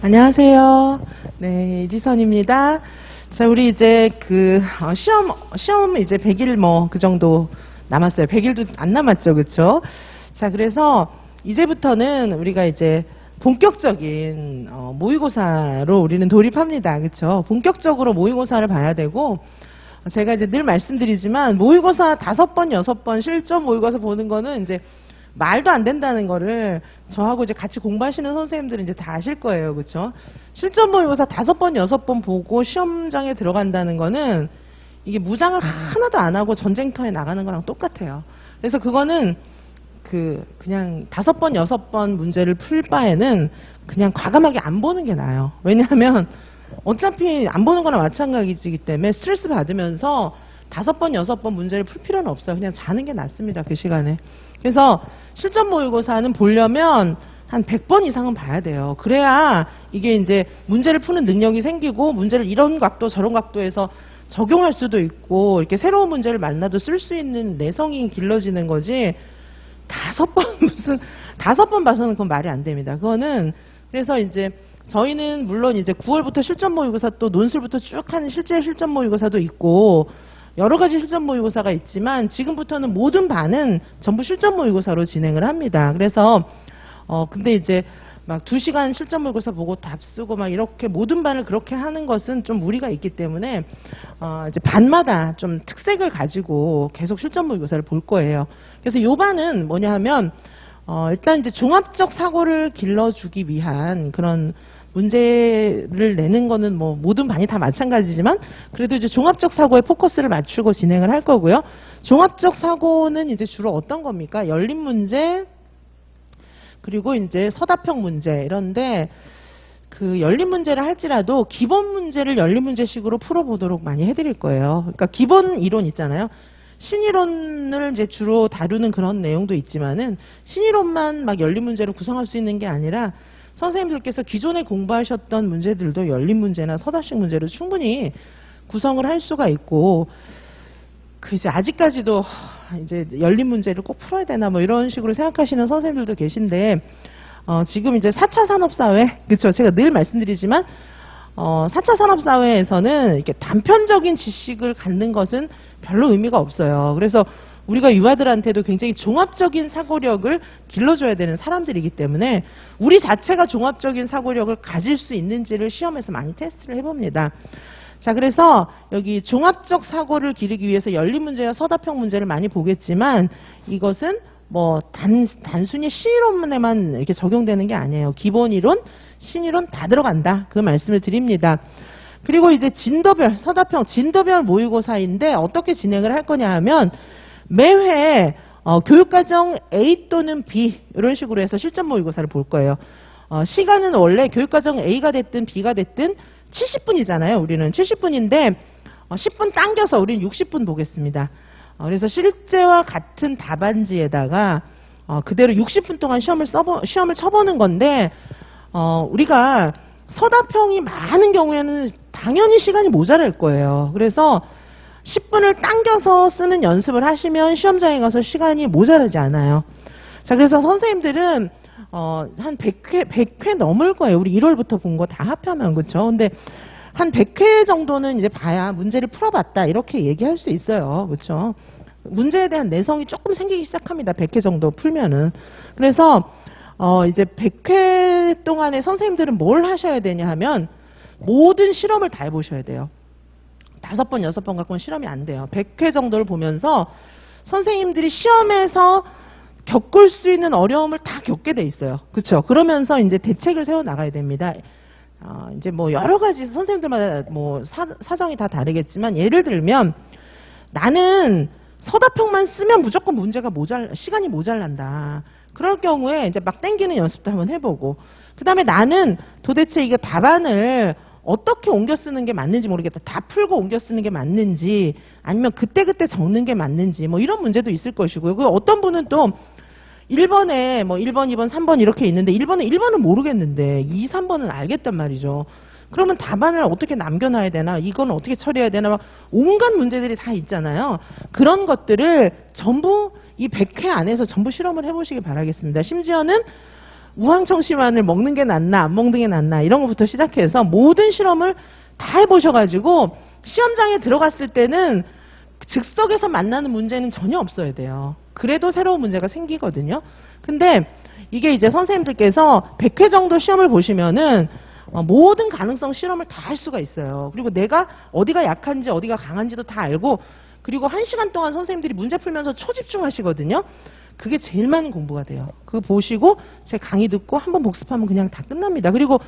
안녕하세요. 네, 이지선입니다. 자, 우리 이제 시험 이제 100일 그 정도 남았어요. 100일도 안 남았죠. 그쵸? 자, 그래서 이제부터는 우리가 이제 본격적인 모의고사로 우리는 돌입합니다. 그쵸? 본격적으로 모의고사를 봐야 되고, 제가 이제 늘 말씀드리지만 모의고사 5번, 6번 실전 모의고사 보는 거는 이제 말도 안 된다는 거를 저하고 이제 같이 공부하시는 선생님들은 이제 다 아실 거예요. 그쵸? 실전 모의고사 5번, 6번 보고 시험장에 들어간다는 거는 이게 무장을 하나도 안 하고 전쟁터에 나가는 거랑 똑같아요. 그래서 그거는 그냥 5번, 6번 문제를 풀 바에는 그냥 과감하게 안 보는 게 나아요. 왜냐하면 어차피 안 보는 거나 마찬가지이기 때문에 스트레스 받으면서 5번, 6번 문제를 풀 필요는 없어요. 그냥 자는 게 낫습니다. 그 시간에. 그래서 실전 모의고사는 보려면 한 100번 이상은 봐야 돼요. 그래야 이게 이제 문제를 푸는 능력이 생기고 문제를 이런 각도 저런 각도에서 적용할 수도 있고 이렇게 새로운 문제를 만나도 쓸 수 있는 내성이 길러지는 거지 5번 봐서는 그건 말이 안 됩니다. 그거는 그래서 이제 저희는 물론 이제 9월부터 실전 모의고사 또 논술부터 쭉 하는 실제 실전 모의고사도 있고 여러 가지 실전 모의고사가 있지만 지금부터는 모든 반은 전부 실전 모의고사로 진행을 합니다. 그래서 근데 이제 막 2시간 실전 모의고사 보고 답 쓰고 막 이렇게 모든 반을 그렇게 하는 것은 좀 무리가 있기 때문에 이제 반마다 좀 특색을 가지고 계속 실전 모의고사를 볼 거예요. 그래서 요 반은 뭐냐 하면 일단 이제 종합적 사고를 길러주기 위한 그런 문제를 내는 거는 뭐 모든 반이 다 마찬가지지만 그래도 이제 종합적 사고에 포커스를 맞추고 진행을 할 거고요. 종합적 사고는 이제 주로 어떤 겁니까? 열린 문제 그리고 이제 서답형 문제 이런데 그 열린 문제를 할지라도 기본 문제를 열린 문제식으로 풀어보도록 많이 해드릴 거예요. 그러니까 기본 이론 있잖아요. 신이론을 이제 주로 다루는 그런 내용도 있지만은 신이론만 막 열린 문제로 구성할 수 있는 게 아니라 선생님들께서 기존에 공부하셨던 문제들도 열린 문제나 서답식 문제로 충분히 구성을 할 수가 있고 이제 아직까지도 이제 열린 문제를 꼭 풀어야 되나 뭐 이런 식으로 생각하시는 선생님들도 계신데 지금 이제 4차 산업사회 그렇죠? 제가 늘 말씀드리지만 4차 산업사회에서는 이렇게 단편적인 지식을 갖는 것은 별로 의미가 없어요. 그래서 우리가 유아들한테도 굉장히 종합적인 사고력을 길러줘야 되는 사람들이기 때문에 우리 자체가 종합적인 사고력을 가질 수 있는지를 시험에서 많이 테스트를 해봅니다. 자, 그래서 여기 종합적 사고를 기르기 위해서 열린 문제와 서답형 문제를 많이 보겠지만 이것은 뭐 단순히 신이론에만 이렇게 적용되는 게 아니에요. 기본 이론, 신이론 다 들어간다. 그 말씀을 드립니다. 그리고 이제 진도별, 서답형, 진도별 모의고사인데 어떻게 진행을 할 거냐 하면 매회 교육과정 A 또는 B 이런 식으로 해서 실전 모의고사를 볼 거예요. 시간은 원래 교육과정 A가 됐든 B가 됐든 70분이잖아요. 우리는 70분인데 10분 당겨서 우리는 60분 보겠습니다. 그래서 실제와 같은 답안지에다가 그대로 60분 동안 시험을 쳐보는 건데 우리가 서답형이 많은 경우에는 당연히 시간이 모자랄 거예요. 그래서 10분을 당겨서 쓰는 연습을 하시면 시험장에 가서 시간이 모자라지 않아요. 자, 그래서 선생님들은 한 100회 넘을 거예요. 우리 1월부터 본 거 다 합하면 그렇죠. 근데 한 100회 정도는 이제 봐야 문제를 풀어봤다 이렇게 얘기할 수 있어요. 그렇죠. 문제에 대한 내성이 조금 생기기 시작합니다. 100회 정도 풀면은. 그래서 이제 100회 동안에 선생님들은 뭘 하셔야 되냐 하면 모든 실험을 다 해보셔야 돼요. 5번, 6번 갖고는 실험이 안 돼요. 100회 정도를 보면서 선생님들이 시험에서 겪을 수 있는 어려움을 다 겪게 돼 있어요. 그렇죠? 그러면서 이제 대책을 세워 나가야 됩니다. 이제 뭐 여러 가지 선생님들마다 뭐 사정이 다 다르겠지만 예를 들면 나는 서답형만 쓰면 무조건 시간이 모자란다. 그럴 경우에 이제 막 땡기는 연습도 한번 해보고 그 다음에 나는 도대체 이거 답안을 어떻게 옮겨 쓰는 게 맞는지 모르겠다. 다 풀고 옮겨 쓰는 게 맞는지 아니면 그때그때 적는 게 맞는지 뭐 이런 문제도 있을 것이고요. 그리고 어떤 분은 또 1번에 뭐 1번, 2번, 3번 이렇게 있는데 1번은 모르겠는데 2, 3번은 알겠단 말이죠. 그러면 답안을 어떻게 남겨놔야 되나 이건 어떻게 처리해야 되나 막 온갖 문제들이 다 있잖아요. 그런 것들을 전부 이 100회 안에서 전부 실험을 해보시기 바라겠습니다. 심지어는 우황청심환을 먹는 게 낫나 안 먹는 게 낫나 이런 것부터 시작해서 모든 실험을 다 해보셔가지고 시험장에 들어갔을 때는 즉석에서 만나는 문제는 전혀 없어야 돼요. 그래도 새로운 문제가 생기거든요. 근데 이게 이제 선생님들께서 100회 정도 시험을 보시면은 모든 가능성 실험을 다 할 수가 있어요. 그리고 내가 어디가 약한지 어디가 강한지도 다 알고, 그리고 1시간 동안 선생님들이 문제 풀면서 초집중 하시거든요. 그게 제일 많은 공부가 돼요. 그거 보시고 제 강의 듣고 한번 복습하면 그냥 다 끝납니다. 그리고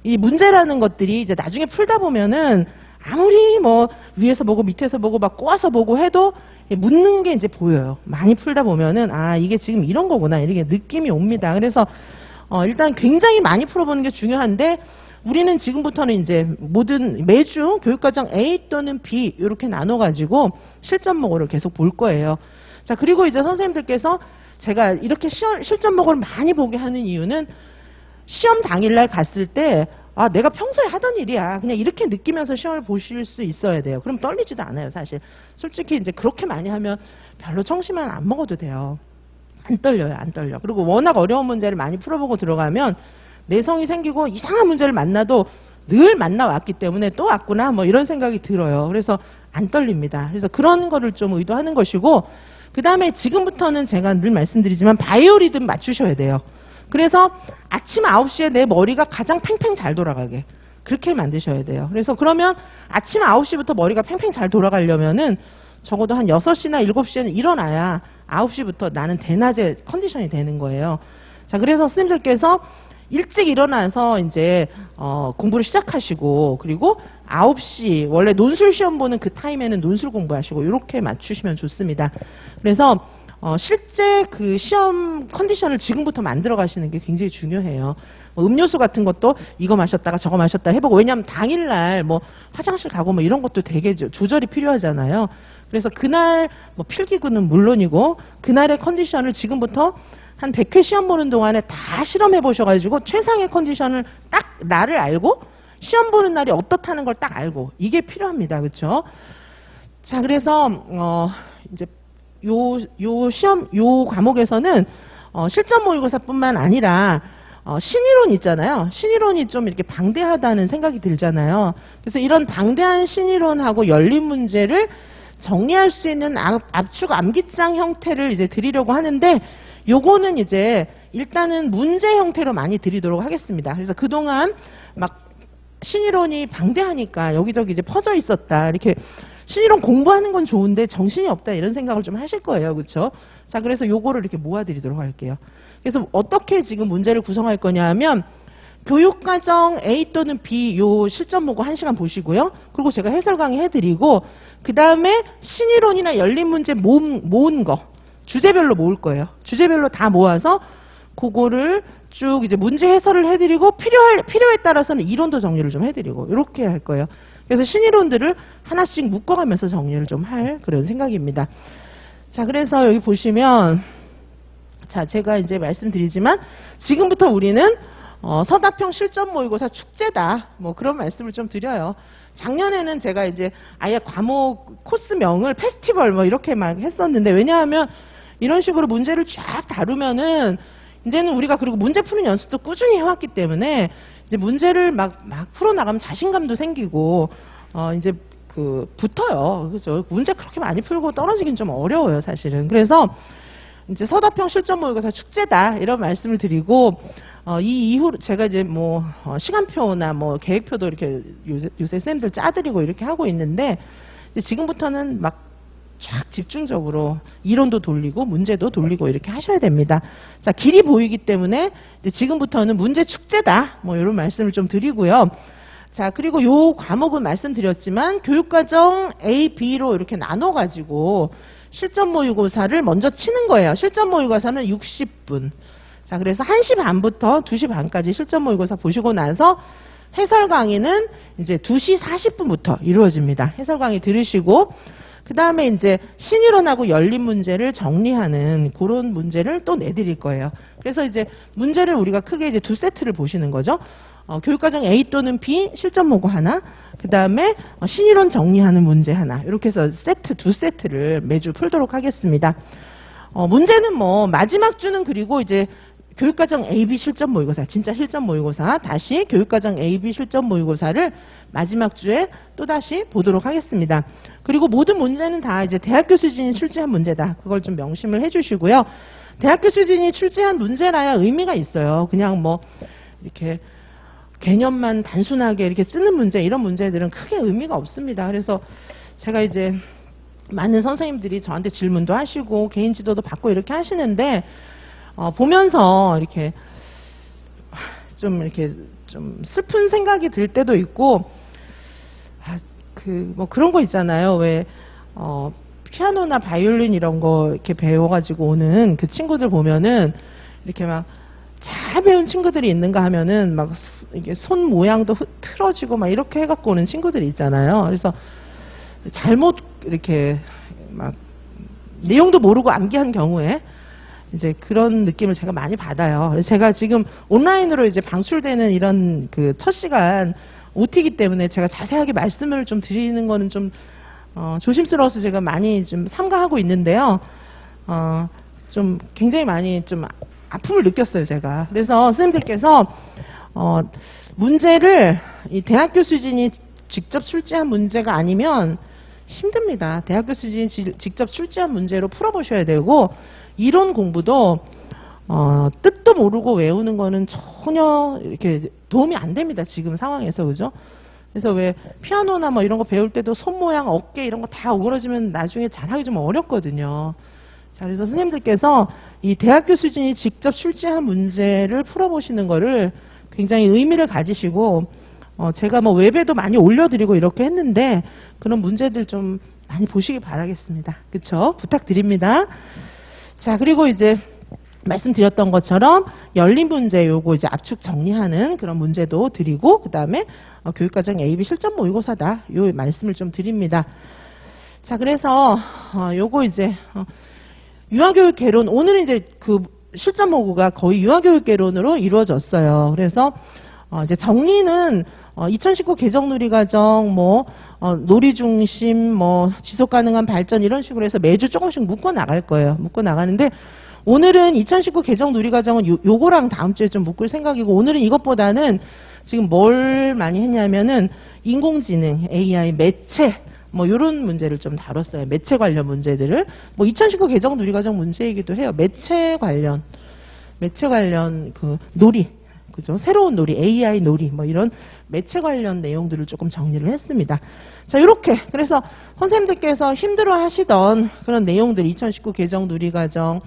이 문제라는 것들이 이제 나중에 풀다 보면은 아무리 뭐 위에서 보고 밑에서 보고 막 꼬아서 보고 해도 묻는 게 이제 보여요. 많이 풀다 보면은 아, 이게 지금 이런 거구나 이렇게 느낌이 옵니다. 그래서 일단 굉장히 많이 풀어보는 게 중요한데, 우리는 지금부터는 이제 매주 교육과정 A 또는 B 이렇게 나눠가지고 실전목어를 계속 볼 거예요. 자, 그리고 이제 선생님들께서 제가 이렇게 실전목어를 많이 보게 하는 이유는 시험 당일날 갔을 때 아, 내가 평소에 하던 일이야. 그냥 이렇게 느끼면서 시험을 보실 수 있어야 돼요. 그럼 떨리지도 않아요, 사실. 솔직히 이제 그렇게 많이 하면 별로 청심환 안 먹어도 돼요. 안 떨려요, 안 떨려. 그리고 워낙 어려운 문제를 많이 풀어보고 들어가면 내성이 생기고 이상한 문제를 만나도 늘 만나왔기 때문에 또 왔구나, 뭐 이런 생각이 들어요. 그래서 안 떨립니다. 그래서 그런 거를 좀 의도하는 것이고, 그 다음에 지금부터는 제가 늘 말씀드리지만 바이오리듬 맞추셔야 돼요. 그래서 아침 9시에 내 머리가 가장 팽팽 잘 돌아가게 그렇게 만드셔야 돼요. 그래서 그러면 아침 9시부터 머리가 팽팽 잘 돌아가려면은 적어도 한 6시나 7시에는 일어나야 9시부터 나는 대낮에 컨디션이 되는 거예요. 자, 그래서 선생님들께서 일찍 일어나서 이제 공부를 시작하시고, 그리고 9시 원래 논술 시험 보는 그 타임에는 논술 공부하시고 이렇게 맞추시면 좋습니다. 그래서 실제 그 시험 컨디션을 지금부터 만들어 가시는 게 굉장히 중요해요. 음료수 같은 것도 이거 마셨다가 저거 마셨다 해보고, 왜냐하면 당일날 뭐 화장실 가고 뭐 이런 것도 되게 조절이 필요하잖아요. 그래서 그날 뭐 필기구는 물론이고 그날의 컨디션을 지금부터 한 100회 시험 보는 동안에 다 실험해 보셔가지고 최상의 컨디션을 딱 나를 알고 시험 보는 날이 어떻다는 걸 딱 알고, 이게 필요합니다. 그렇죠? 자, 그래서 이제 요 과목에서는 실전 모의고사뿐만 아니라 신이론 있잖아요. 신이론이 좀 이렇게 방대하다는 생각이 들잖아요. 그래서 이런 방대한 신이론하고 열린 문제를 정리할 수 있는 압축 암기장 형태를 이제 드리려고 하는데, 요거는 이제 일단은 문제 형태로 많이 드리도록 하겠습니다. 그래서 그동안 막 신이론이 방대하니까 여기저기 이제 퍼져 있었다, 이렇게 신이론 공부하는 건 좋은데 정신이 없다 이런 생각을 좀 하실 거예요. 그렇죠? 자, 그래서 요거를 이렇게 모아드리도록 할게요. 그래서 어떻게 지금 문제를 구성할 거냐 하면, 교육과정 A 또는 B 요 실전 보고 1시간 보시고요. 그리고 제가 해설 강의 해드리고, 그 다음에 신이론이나 열린 문제 모은 거 주제별로 모을 거예요. 주제별로 다 모아서 그거를 쭉 이제 문제 해설을 해드리고, 필요에 따라서는 이론도 정리를 좀 해드리고 이렇게 할 거예요. 그래서 신이론들을 하나씩 묶어가면서 정리를 좀 할 그런 생각입니다. 자, 그래서 여기 보시면, 자, 제가 이제 말씀드리지만 지금부터 우리는 서답형 실전 모의고사 축제다, 뭐 그런 말씀을 좀 드려요. 작년에는 제가 이제 아예 과목 코스명을 페스티벌 뭐 이렇게 막 했었는데, 왜냐하면 이런 식으로 문제를 쫙 다루면은 이제는 우리가, 그리고 문제 푸는 연습도 꾸준히 해왔기 때문에 이제 문제를 막 풀어나가면 자신감도 생기고 이제 붙어요. 그죠? 문제 그렇게 많이 풀고 떨어지긴 좀 어려워요, 사실은. 그래서 이제 서답형 실전 모의고사 축제다 이런 말씀을 드리고, 이 이후로 제가 이제 뭐 시간표나 뭐 계획표도 이렇게 요새 쌤들 짜드리고 이렇게 하고 있는데, 이제 지금부터는 막 쫙 집중적으로 이론도 돌리고 문제도 돌리고 이렇게 하셔야 됩니다. 자, 길이 보이기 때문에 이제 지금부터는 문제 축제다, 뭐 이런 말씀을 좀 드리고요. 자, 그리고 요 과목은 말씀드렸지만 교육과정 A, B로 이렇게 나눠가지고 실전 모의고사를 먼저 치는 거예요. 실전 모의고사는 60분. 자, 그래서 1시 반부터 2시 반까지 실전 모의고사 보시고 나서 해설 강의는 이제 2시 40분부터 이루어집니다. 해설 강의 들으시고, 그 다음에 이제 신이론하고 열린 문제를 정리하는 그런 문제를 또 내드릴 거예요. 그래서 이제 문제를 우리가 크게 이제 2세트를 보시는 거죠. 교육과정 A 또는 B 실전 모고 하나, 그 다음에 신이론 정리하는 문제 하나, 이렇게 해서 2세트를 매주 풀도록 하겠습니다. 문제는 뭐 마지막 주는, 그리고 이제 교육과정 AB 실전 모의고사, 진짜 실전 모의고사, 다시 교육과정 AB 실전 모의고사를 마지막 주에 또다시 보도록 하겠습니다. 그리고 모든 문제는 다 이제 대학교 수준이 출제한 문제다. 그걸 좀 명심을 해주시고요. 대학교 수준이 출제한 문제라야 의미가 있어요. 그냥 뭐 이렇게 개념만 단순하게 이렇게 쓰는 문제, 이런 문제들은 크게 의미가 없습니다. 그래서 제가 이제 많은 선생님들이 저한테 질문도 하시고 개인 지도도 받고 이렇게 하시는데 보면서 이렇게 좀 슬픈 생각이 들 때도 있고, 뭐 그런 거 있잖아요. 왜 피아노나 바이올린 이런 거 이렇게 배워가지고 오는 그 친구들 보면은 이렇게 막 잘 배운 친구들이 있는가 하면은 막 이게 손 모양도 틀어지고 막 이렇게 해갖고 오는 친구들이 있잖아요. 그래서 잘못 이렇게 막 내용도 모르고 암기한 경우에 이제 그런 느낌을 제가 많이 받아요. 그래서 제가 지금 온라인으로 이제 방출되는 이런 그 첫 시간 OT이기 때문에 제가 자세하게 말씀을 좀 드리는 거는 좀 조심스러워서 제가 많이 좀 삼가하고 있는데요. 좀 굉장히 많이 좀 아픔을 느꼈어요, 제가. 그래서 선생님들께서 문제를 이 대학교 수준이 직접 출제한 문제가 아니면 힘듭니다. 대학교 수준이 직접 출제한 문제로 풀어보셔야 되고, 이론 공부도 뜻도 모르고 외우는 거는 전혀 이렇게 도움이 안 됩니다. 지금 상황에서, 그죠? 그래서 왜 피아노나 뭐 이런 거 배울 때도 손 모양, 어깨 이런 거 다 오그러지면 나중에 잘하기 좀 어렵거든요. 자, 그래서 선생님들께서 이 대학교 수준이 직접 출제한 문제를 풀어보시는 거를 굉장히 의미를 가지시고, 제가 뭐 웹에도 많이 올려드리고 이렇게 했는데 그런 문제들 좀 많이 보시기 바라겠습니다. 그쵸? 부탁드립니다. 자, 그리고 이제 말씀드렸던 것처럼 열린 문제 요거 이제 압축 정리하는 그런 문제도 드리고, 그 다음에 교육과정 AB 실전 모의고사다 요 말씀을 좀 드립니다. 자, 그래서 요거 이제 유아교육 개론, 오늘은 이제 그 실전 모의고가 거의 유아교육 개론으로 이루어졌어요. 그래서 이제 정리는 2019 개정 누리과정, 뭐 놀이 중심, 뭐 지속 가능한 발전 이런 식으로 해서 매주 조금씩 묶어 나갈 거예요. 묶어 나가는데 오늘은 2019 개정 누리과정은 요거랑 다음 주에 좀 묶을 생각이고, 오늘은 이것보다는 지금 뭘 많이 했냐면은 인공지능, AI, 매체 뭐 이런 문제를 좀 다뤘어요. 매체 관련 문제들을 뭐 2019 개정 누리과정 문제이기도 해요. 매체 관련 그 놀이, 그죠? 새로운 놀이, AI 놀이, 뭐 이런 매체 관련 내용들을 조금 정리를 했습니다. 자, 이렇게 그래서 선생님들께서 힘들어 하시던 그런 내용들, 2019 개정 누리과정,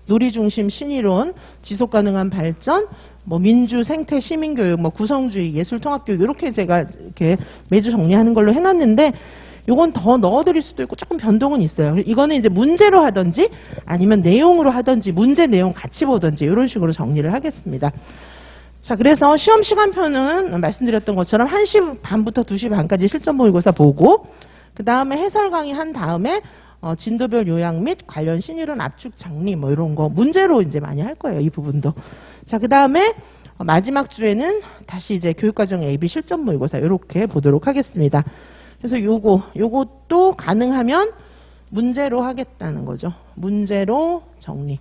놀이 중심 신이론, 지속 가능한 발전, 뭐 민주, 생태, 시민교육, 뭐 구성주의, 예술 통합교육, 이렇게 제가 이렇게 매주 정리하는 걸로 해놨는데, 요건 더 넣어드릴 수도 있고 조금 변동은 있어요. 이거는 이제 문제로 하든지 아니면 내용으로 하든지 문제 내용 같이 보든지 이런 식으로 정리를 하겠습니다. 자, 그래서 시험 시간표는 말씀드렸던 것처럼 1시 반부터 2시 반까지 실전 모의고사 보고, 그 다음에 해설 강의 한 다음에 진도별 요약 및 관련 신이론 압축 정리 뭐 이런 거 문제로 이제 많이 할 거예요. 이 부분도. 자, 그 다음에 마지막 주에는 다시 이제 교육과정 AB 실전 모의고사 이렇게 보도록 하겠습니다. 그래서 요것도 가능하면 문제로 하겠다는 거죠. 문제로 정리.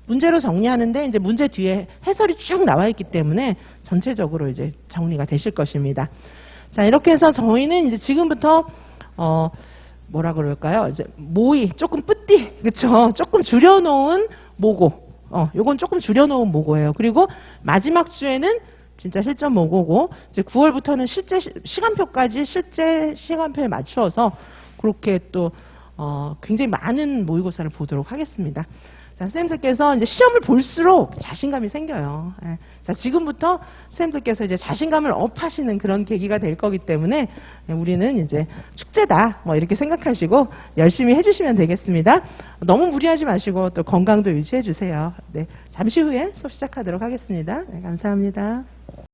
문제로 정리하는데 이제 문제 뒤에 해설이 쭉 나와 있기 때문에 전체적으로 이제 정리가 되실 것입니다. 자, 이렇게 해서 저희는 이제 지금부터 뭐라 그럴까요? 이제 모의 조금 뿌띠, 그쵸? 조금 줄여놓은 모고. 요건 조금 줄여놓은 모고예요. 그리고 마지막 주에는 진짜 실전 모고고, 이제 9월부터는 실제 시간표까지 실제 시간표에 맞추어서 그렇게 또 굉장히 많은 모의고사를 보도록 하겠습니다. 자, 선생님들께서 이제 시험을 볼수록 자신감이 생겨요. 예. 자, 지금부터 선생님들께서 이제 자신감을 업하시는 그런 계기가 될 거기 때문에 우리는 이제 축제다 뭐 이렇게 생각하시고 열심히 해주시면 되겠습니다. 너무 무리하지 마시고 또 건강도 유지해 주세요. 네, 잠시 후에 수업 시작하도록 하겠습니다. 네, 감사합니다.